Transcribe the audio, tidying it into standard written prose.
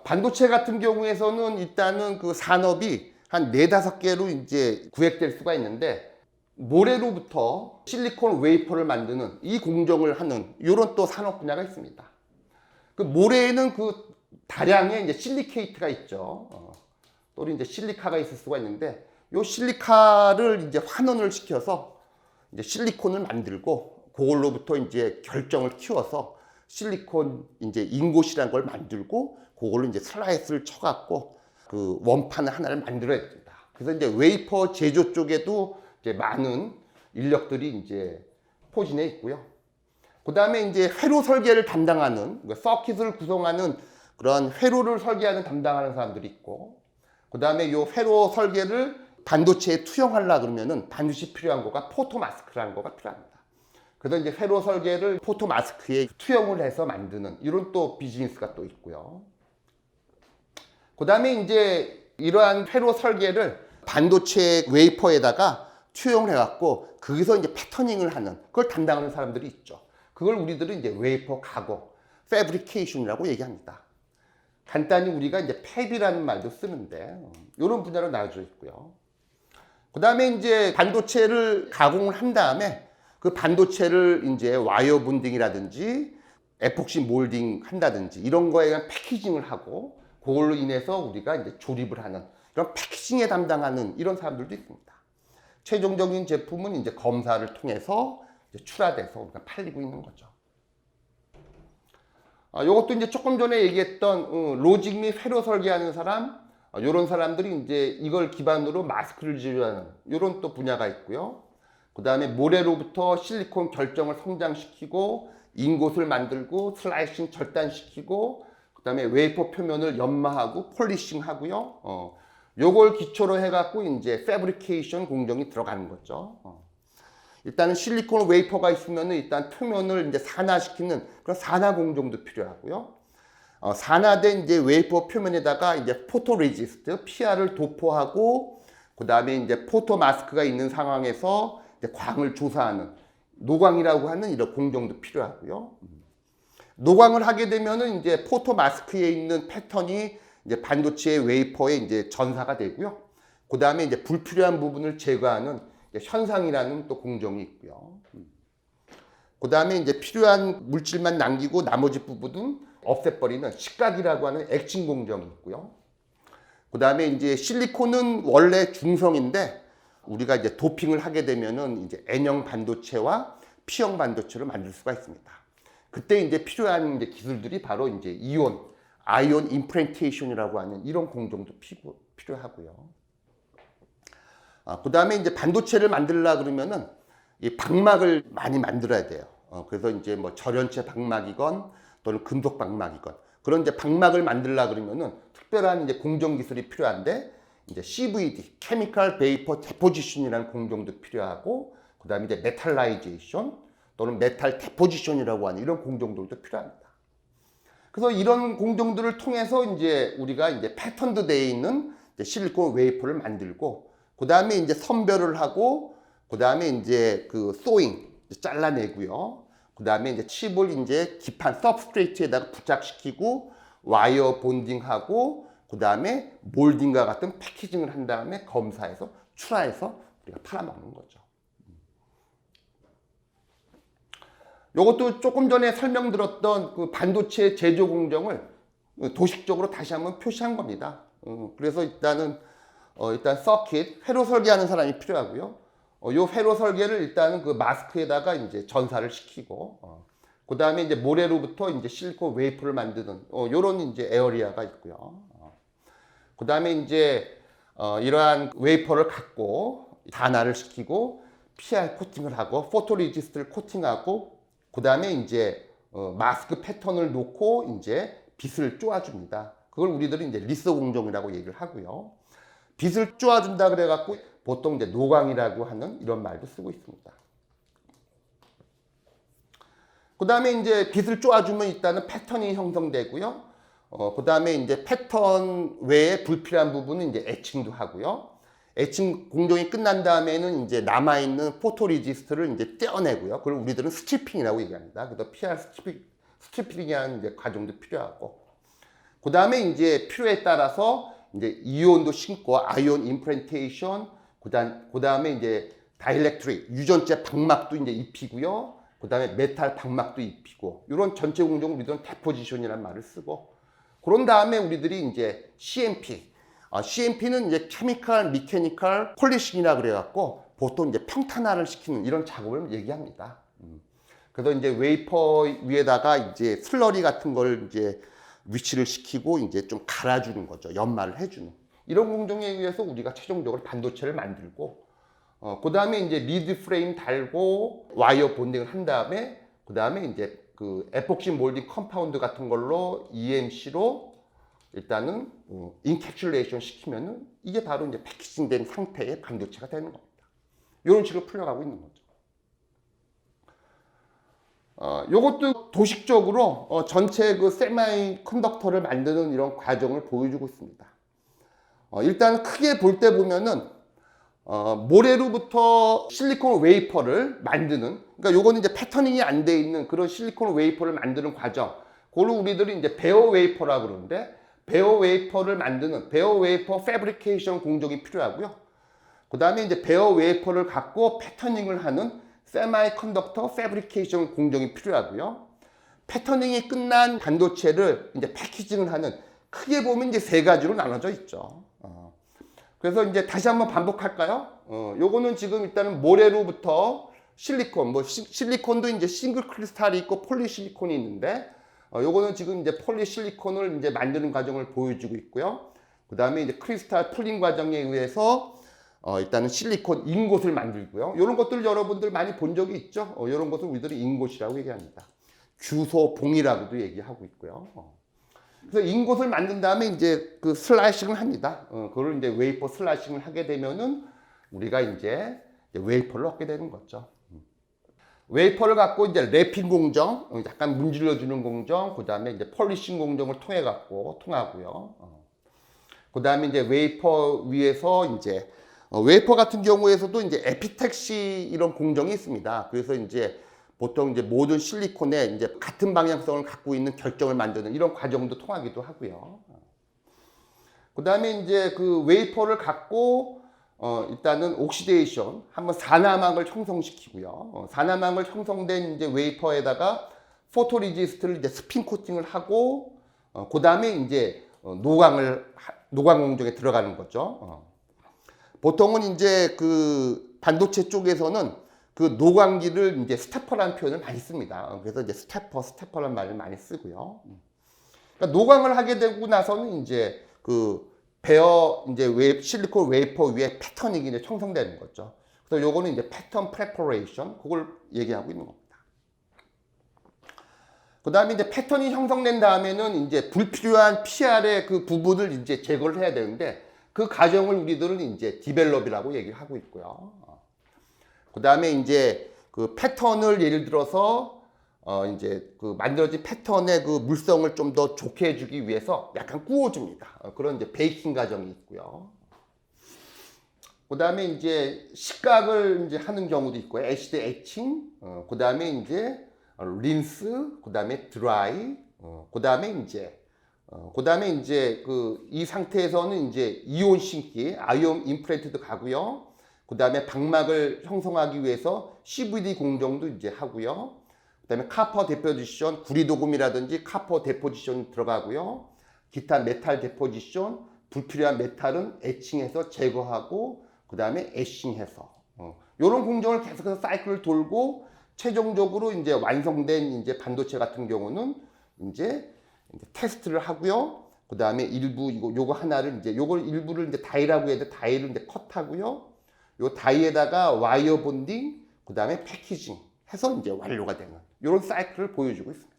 반도체 같은 경우에서는 일단은 그 산업이 한 4-5개로 이제 구획될 수가 있는데, 모래로부터 실리콘 웨이퍼를 만드는 이 공정을 하는 이런 또 산업 분야가 있습니다. 그 모래에는 그 다량의 이제 실리케이트가 있죠. 또 이제 실리카가 있을 수가 있는데, 이 실리카를 이제 환원을 시켜서 이제 실리콘을 만들고, 그걸로부터 이제 결정을 키워서 실리콘 이제 인곳이라는 걸 만들고, 그걸로 이제 슬라이스를 쳐갖고 그 원판 하나를 만들어야 됩니다. 그래서 이제 웨이퍼 제조 쪽에도 이제 많은 인력들이 이제 포진해 있고요. 그 다음에 이제 회로 설계를 담당하는, 서킷을 구성하는 그런 회로를 설계하는 담당하는 사람들이 있고, 그 다음에 이 회로 설계를 반도체에 투영하려고 그러면은 반드시 필요한 거가 포토마스크라는 거가 필요합니다. 그래서 이제 회로 설계를 포토마스크에 투영을 해서 만드는 이런 또 비즈니스가 또 있고요. 그 다음에 이제 이러한 회로 설계를 반도체 웨이퍼에다가 투영을 해갖고 거기서 이제 패터닝을 하는 그걸 담당하는 사람들이 있죠. 그걸 우리들은 이제 웨이퍼 가공, 패브리케이션이라고 얘기합니다. 간단히 우리가 이제 팹이라는 말도 쓰는데 이런 분야로 나눠져 있고요. 그 다음에 이제 반도체를 가공을 한 다음에 그 반도체를 이제 와이어 본딩이라든지 에폭시 몰딩 한다든지 이런 거에 대한 패키징을 하고, 그걸로 인해서 우리가 이제 조립을 하는 이런 패키징에 담당하는 이런 사람들도 있습니다. 최종적인 제품은 이제 검사를 통해서 이제 출하돼서 우리가 팔리고 있는 거죠. 이것도 이제 조금 전에 얘기했던 로직 및 회로 설계하는 사람, 이런 사람들이 이제 이걸 기반으로 마스크를 제조하는 이런 또 분야가 있고요. 그 다음에 모래로부터 실리콘 결정을 성장시키고 인곳을 만들고 슬라이싱 절단시키고, 그 다음에 웨이퍼 표면을 연마하고 폴리싱 하고요. 요걸 기초로 해갖고 이제 패브리케이션 공정이 들어가는 거죠. 일단은 실리콘 웨이퍼가 있으면은 일단 표면을 이제 산화시키는 그런 산화 공정도 필요하고요. 산화된 이제 웨이퍼 표면에다가 이제 포토레지스트, PR을 도포하고, 그 다음에 이제 포토 마스크가 있는 상황에서 이제 광을 조사하는 노광이라고 하는 이런 공정도 필요하고요. 노광을 하게 되면은 이제 포토 마스크에 있는 패턴이 이제 반도체 웨이퍼에 이제 전사가 되고요. 그 다음에 이제 불필요한 부분을 제거하는 현상이라는 또 공정이 있고요. 그 다음에 이제 필요한 물질만 남기고 나머지 부분은 없애버리는 식각이라고 하는 액칭 공정이 있고요. 그 다음에 이제 실리콘은 원래 중성인데 우리가 이제 도핑을 하게 되면은 이제 N형 반도체와 P형 반도체를 만들 수가 있습니다. 그때 이제 필요한 이제 기술들이 바로 이제 아이온 임프렌테이션이라고 하는 이런 공정도 필요하고요. 그 다음에 이제 반도체를 만들려고 그러면은 이 방막을 많이 만들어야 돼요. 그래서 이제 뭐 절연체 방막이건 또는 금속 방막이건 그런 이제 방막을 만들려고 그러면은 특별한 이제 공정 기술이 필요한데, 이제 CVD, Chemical Vapor Deposition이라는 공정도 필요하고, 그 다음에 이제 메탈라이제이션 또는 메탈 데포지션이라고 하는 이런 공정들도 필요합니다. 그래서 이런 공정들을 통해서 이제 우리가 이제 패턴드 되어 있는 실리콘 웨이퍼를 만들고, 그 다음에 이제 선별을 하고, 그 다음에 이제 그 소잉 잘라내고요. 그 다음에 이제 칩을 이제 기판 서브스트레이트에다가 부착시키고 와이어 본딩하고, 그 다음에 몰딩과 같은 패키징을 한 다음에 검사해서 출하해서 우리가 팔아먹는 거죠. 이것도 조금 전에 설명드렸던 그 반도체 제조 공정을 도식적으로 다시 한번 표시한 겁니다. 그래서 일단 서킷, 회로 설계하는 사람이 필요하고요. 요 회로 설계를 일단은 그 마스크에다가 이제 전사를 시키고, 그 다음에 이제 모래로부터 이제 실리콘 웨이퍼를 만드는, 요런 이제 에어리아가 있고요. 그 다음에 이제, 이러한 웨이퍼를 갖고 단화를 시키고, PR 코팅을 하고, 포토레지스트를 코팅하고, 그 다음에 이제, 마스크 패턴을 놓고 이제 빛을 쪼아줍니다. 그걸 우리들은 이제 리서 공정이라고 얘기를 하고요. 빛을 쪼아준다 그래갖고 보통 이제 노광이라고 하는 이런 말도 쓰고 있습니다. 그 다음에 이제 빛을 쪼아주면 일단은 패턴이 형성되고요. 그 다음에 이제 패턴 외에 불필요한 부분은 이제 에칭도 하고요. 에칭 공정이 끝난 다음에는 이제 남아있는 포토레지스트를 이제 떼어내고요. 그걸 우리들은 스트리핑이라고 얘기합니다. 그래서 PR 스트리핑이라는 이제 과정도 필요하고. 그 그 다음에 이제 필요에 따라서 이제 이온도 심고 아이온 임플란테이션, 그 다음에 이제 다이렉트릭 유전자 방막도 이제 입히고요. 그 다음에 메탈 방막도 입히고 이런 전체 공정을 우리들은 데포지션이라는 말을 쓰고 그런 다음에 우리들이 이제 CMP, CMP는 이제 케미컬, 미케니컬, 폴리싱이라 그래갖고 보통 이제 평탄화를 시키는 이런 작업을 얘기합니다. 그래서 이제 웨이퍼 위에다가 이제 슬러리 같은 걸 이제 위치를 시키고 이제 좀 갈아주는 거죠. 연마를 해주는. 이런 공정에 의해서 우리가 최종적으로 반도체를 만들고, 그 다음에 이제 리드 프레임 달고 와이어 본딩을 한 다음에, 그 다음에 이제 그 에폭시 몰딩 컴파운드 같은 걸로 EMC로 일단은 인캡슐레이션 시키면은 이게 바로 이제 패키징된 상태의 반도체가 되는 겁니다. 이런 식으로 풀려가고 있는 거죠. 요것도 도식적으로 전체 그 세마이 컨덕터를 만드는 이런 과정을 보여주고 있습니다. 일단 크게 볼 때 보면은 모래로부터 실리콘 웨이퍼를 만드는, 그러니까 요거는 이제 패터닝이 안 돼 있는 그런 실리콘 웨이퍼를 만드는 과정, 그걸 우리들이 이제 베어 웨이퍼라고 그러는데, 베어 웨이퍼를 만드는 베어 웨이퍼 패브리케이션 공정이 필요하고요. 그 다음에 이제 베어 웨이퍼를 갖고 패터닝을 하는 세마이 컨덕터 패브리케이션 공정이 필요하고요. 패터닝이 끝난 반도체를 이제 패키징을 하는, 크게 보면 이제 세 가지로 나눠져 있죠. 그래서 이제 다시 한번 반복할까요? 요거는 지금 일단은 모래로부터 실리콘, 실리콘도 이제 싱글 크리스탈이 있고 폴리실리콘이 있는데, 요거는 지금 이제 폴리실리콘을 이제 만드는 과정을 보여주고 있고요. 그 다음에 이제 크리스탈 풀링 과정에 의해서 일단은 실리콘 인곳을 만들고요. 이런 것들 여러분들 많이 본 적이 있죠. 이런 것을 우리들이 인곳이라고 얘기합니다. 규소봉이라고도 얘기하고 있고요. 그래서 인곳을 만든 다음에 이제 그 슬라이싱을 합니다. 그걸 이제 웨이퍼 슬라이싱을 하게 되면은 우리가 이제 웨이퍼를 얻게 되는 거죠. 웨이퍼를 갖고 이제 랩핑 공정, 약간 문질러 주는 공정, 그 다음에 이제 폴리싱 공정을 통해 갖고 통하고요. 그 다음에 이제 웨이퍼 위에서 이제 웨이퍼 같은 경우에서도 이제 에피택시 이런 공정이 있습니다. 그래서 이제 보통 이제 모든 실리콘에 이제 같은 방향성을 갖고 있는 결정을 만드는 이런 과정도 통하기도 하고요. 그 다음에 이제 그 웨이퍼를 갖고 일단은 옥시데이션, 한번 산화막을 형성시키고요. 산화막을 형성된 이제 웨이퍼에다가 포토리지스트를 이제 스핀 코팅을 하고, 그 다음에 이제 노광 공정에 들어가는 거죠. 보통은 이제 그 반도체 쪽에서는 그 노광기를 이제 스태퍼라는 표현을 많이 씁니다. 그래서 이제 스태퍼라는 말을 많이 쓰고요. 그러니까 노광을 하게 되고 나서는 이제 그 베어 이제 실리콘 웨이퍼 위에 패턴이 이제 형성되는 거죠. 그래서 요거는 이제 패턴 프레퍼레이션, 그걸 얘기하고 있는 겁니다. 그 다음에 이제 패턴이 형성된 다음에는 이제 불필요한 PR의 그 부분을 이제 제거를 해야 되는데, 그 과정을 우리들은 이제 디벨롭이라고 얘기하고 있고요. 그 다음에 이제 그 패턴을 예를 들어서 이제 그 만들어진 패턴의 그 물성을 좀 더 좋게 해주기 위해서 약간 구워줍니다. 그런 이제 베이킹 과정이 있고요. 그 다음에 이제 식각을 이제 하는 경우도 있고요. 애시드 에칭, 그 다음에 이제 린스, 그 다음에 드라이, 그 다음에 이제 그 이 상태에서는 이제 이온 심기, 아이온 임플란트도 가고요. 그 다음에 방막을 형성하기 위해서 CVD 공정도 이제 하고요. 그 다음에 카퍼 데포지션, 구리도금이라든지 카퍼 데포지션 들어가고요. 기타 메탈 데포지션, 불필요한 메탈은 에칭해서 제거하고, 그 다음에 애싱해서. 이런 공정을 계속해서 사이클을 돌고, 최종적으로 이제 완성된 이제 반도체 같은 경우는 이제 테스트를 하고요. 그 다음에 일부 요거 하나를 이제 요걸 일부를 이제 다이라고 해야 돼. 다이를 이제 컷하고요. 요 다이에다가 와이어 본딩, 그 다음에 패키징 해서 이제 완료가 되는 이런 사이클을 보여주고 있습니다.